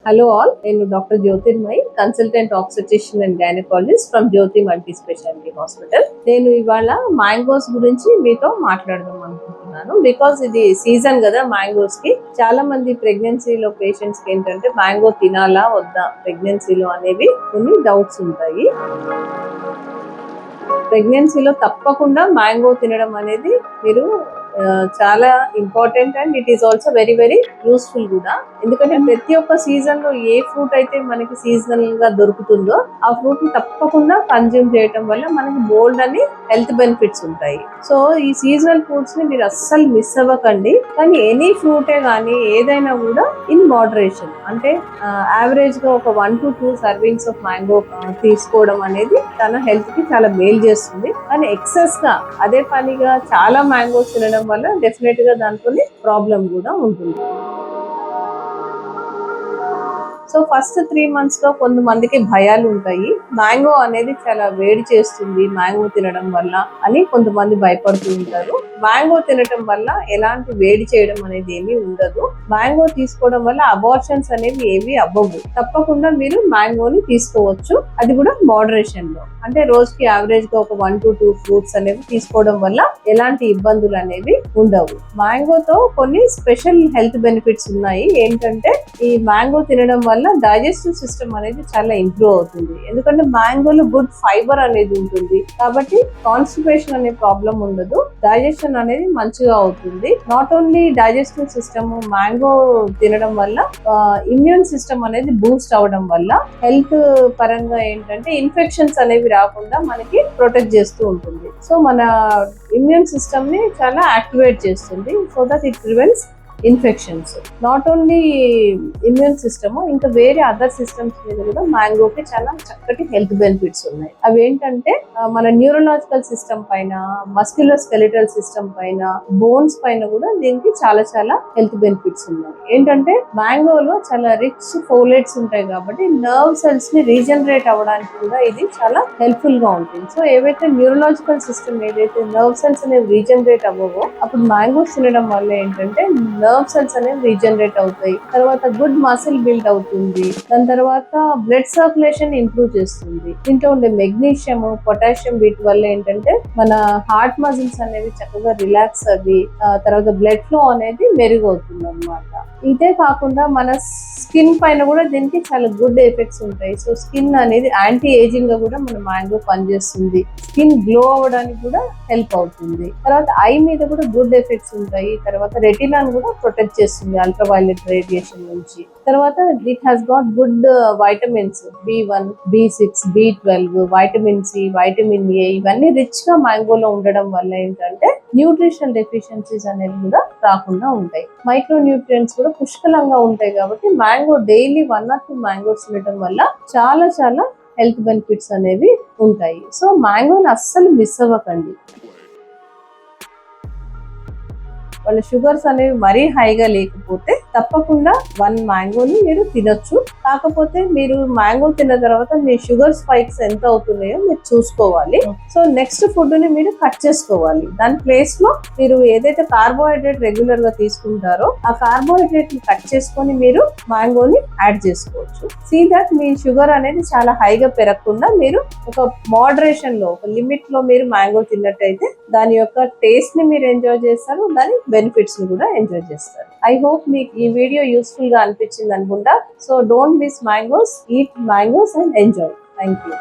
Hello all, నేను doctor Jyothirmayi, consultant obstetrician and gynaecologist from Jyothi multi speciality hospital. నేను ఇవాళ mangoes గురించి మీతో మాట్లాడదాం అనుకుంటున్నాను. బికాస్ ఇది సీజన్ కదా మ్యాంగోస్ కి. చాలా మంది ప్రెగ్నెన్సీలో పేషెంట్స్ కి ఏంటంటే మ్యాంగో తినాలా వద్దా ప్రెగ్నెన్సీలో అనేవి కొన్ని డౌట్స్ ఉంటాయి. ప్రెగ్నెన్సీలో తప్పకుండా మ్యాంగో తినడం అనేది మీరు చాలా important and it is also very very useful కూడా. ఎందుకంటే ప్రతి ఒక్క సీజన్ లో ఏ ఫ్రూట్ అయితే మనకి సీజనల్ గా దొరుకుతుందో ఆ ఫ్రూట్ ని తప్పకుండా కన్జ్యూమ్ చేయటం వల్ల మనకి బోల్డ్ అని హెల్త్ బెనిఫిట్స్ ఉంటాయి. సో ఈ సీజనల్ ఫ్రూట్స్ ని మీరు అస్సలు మిస్ అవ్వకండి. కానీ ఎనీ ఫ్రూటే కానీ ఏదైనా కూడా ఇన్ మోడరేషన్, అంటే యావరేజ్ గా ఒక 1 to 2 సర్వింగ్స్ ఆఫ్ మ్యాంగో తీసుకోవడం అనేది తన హెల్త్ కి చాలా మేలు చేస్తుంది. కానీ ఎక్సెస్ గా అదే పనిగా చాలా మ్యాంగోస్ తినడం వల్ల డెఫినెట్ గా దాంతో ప్రాబ్లం కూడా ఉంటుంది. సో ఫస్ట్ 3 months లో కొంతమందికి భయాలు ఉంటాయి. మ్యాంగో అనేది చాలా వేడి చేస్తుంది మ్యాంగో తినడం వల్ల అని కొంతమంది భయపడుతూ ఉంటారు. మ్యాంగో తినడం వల్ల ఎలాంటి వేడి చేయడం అనేది ఏమీ ఉండదు. మ్యాంగో తీసుకోవడం వల్ల అబార్షన్స్ అనేవి ఏమీ అవ్వవు. తప్పకుండా మీరు మ్యాంగోని తీసుకోవచ్చు, అది కూడా మోడరేషన్ లో. అంటే రోజుకి యావరేజ్ గా ఒక 1 to 2 ఫ్రూట్స్ అనేవి తీసుకోవడం వల్ల ఎలాంటి ఇబ్బందులు అనేవి ఉండవు. మ్యాంగోతో కొన్ని స్పెషల్ హెల్త్ బెనిఫిట్స్ ఉన్నాయి. ఏంటంటే ఈ మ్యాంగో తినడం వల్ల డైజెస్టివ్ సిస్టమ్ అనేది చాలా ఇంప్రూవ్ అవుతుంది. ఎందుకంటే మ్యాంగోలో గుడ్ ఫైబర్ అనేది ఉంటుంది కాబట్టి కాన్స్టిపేషన్ అనే ప్రాబ్లం ఉండదు. డైజెషన్ అనేది మంచిగా అవుతుంది. Not only digestive system, mango తినడం వల్ల ఇమ్యూన్ సిస్టమ్ అనేది బూస్ట్ అవడం వల్ల హెల్త్ పరంగా ఏంటంటే ఇన్ఫెక్షన్స్ అనేవి రాకుండా మనకి ప్రొటెక్ట్ చేస్తూ ఉంటుంది. సో మన ఇమ్యూన్ సిస్టమ్ ని చాలా యాక్టివేట్ చేస్తుంది. So that it prevents infections. Not only immune system, ఇంకా వేరే అదర్ సిస్టమ్స్ మీద కూడా మ్యాంగోకి చాలా చక్కటి హెల్త్ బెనిఫిట్స్ ఉన్నాయి. అవి ఏంటంటే మన న్యూరలాజికల్ సిస్టమ్ పైన, మస్క్యులర్ స్కెలిటల్ సిస్టమ్ పైన, బోన్స్ పైన కూడా దీనికి చాలా చాలా హెల్త్ బెనిఫిట్స్ ఉన్నాయి. ఏంటంటే మ్యాంగోలో చాలా రిచ్ ఫోలేట్స్ ఉంటాయి కాబట్టి నర్వ్ సెల్స్ ని రీజనరేట్ అవ్వడానికి కూడా ఇది చాలా హెల్ప్ఫుల్ గా ఉంటుంది. సో ఏవైతే న్యూరలాజికల్ సిస్టమ్, ఏదైతే నర్వ్ సెల్స్ అనేవి రీజనరేట్ అవ్వవో అప్పుడు మ్యాంగోస్ తినడం వల్ల ఏంటంటే నర్వ్ సెల్స్ అనేవి రీజనరేట్ అవుతాయి. తర్వాత గుడ్ మసిల్ బిల్డ్ అవుతుంది. దాని తర్వాత బ్లడ్ సర్క్యులేషన్ ఇంప్రూవ్ చేస్తుంది. దీంట్లో ఉండే మెగ్నీషియం, పొటాషియం వీటి వల్ల ఏంటంటే మన హార్ట్ మజిల్స్ అనేవి చక్కగా రిలాక్స్ అవి, తర్వాత బ్లడ్ ఫ్లో అనేది మెరుగవుతుంది అన్నమాట. ఇదే కాకుండా మన స్కిన్ పైన కూడా దీనికి చాలా గుడ్ ఎఫెక్ట్స్ ఉంటాయి. సో స్కిన్ అనేది యాంటీ ఏజింగ్ గా కూడా మన మ్యాంగో పనిచేస్తుంది. స్కిన్ గ్లో అవ్వడానికి కూడా హెల్ప్ అవుతుంది. తర్వాత ఐ మీద కూడా గుడ్ ఎఫెక్ట్స్ ఉంటాయి. తర్వాత రెటినాను కూడా ప్రొటెక్ట్ చేస్తుంది అల్ట్రావైలెట్ రేడియేషన్ నుంచి. తర్వాత it has got good vitamins B1, B6, B12, vitamin C, vitamin A ఇవన్నీ రిచ్ గా మ్యాంగోలో ఉండడం వల్ల ఏంటంటే న్యూట్రిషనల్ డెఫిషియన్సీస్ అనేవి కూడా రాకుండా ఉంటాయి. మైక్రో న్యూట్రియంట్స్ కూడా పుష్కలంగా ఉంటాయి కాబట్టి మ్యాంగో డైలీ 1 or 2 మ్యాంగోస్ తినడం వల్ల చాలా చాలా హెల్త్ బెనిఫిట్స్ అనేవి ఉంటాయి. సో మ్యాంగోని అస్సలు మిస్ అవ్వకండి. వాళ్ళ షుగర్స్ అనేవి మరీ హైగా లేకపోతే తప్పకుండా 1 మ్యాంగోని మీరు తినొచ్చు. కాకపోతే మీరు మ్యాంగో తిన్న తర్వాత మీ షుగర్ స్పైక్స్ ఎంత అవుతున్నాయో మీరు చూసుకోవాలి. సో నెక్స్ట్ ఫుడ్ ని మీరు కట్ చేసుకోవాలి. దాని ప్లేస్ లో మీరు ఏదైతే కార్బోహైడ్రేట్ రెగ్యులర్ గా తీసుకుంటారో ఆ కార్బోహైడ్రేట్ ని కట్ చేసుకొని మీరు మ్యాంగోని యాడ్ చేసుకోవచ్చు. సీ దట్ మీ షుగర్ అనేది చాలా హైగా పెరగకుండా మీరు ఒక మోడరేషన్ లో, ఒక లిమిట్ లో మీరు మ్యాంగో తిన్నట్టయితే దాని యొక్క టేస్ట్ ని మీరు ఎంజాయ్ చేస్తారు, దాని బెనిఫిట్స్ ని కూడా ఎంజాయ్ చేస్తారు. ఐ హోప్ మీకు ఈ వీడియో యూస్ఫుల్ గా అనిపించింది అనుకుంటా. So don't miss mangoes, eat mangoes and enjoy. Thank you.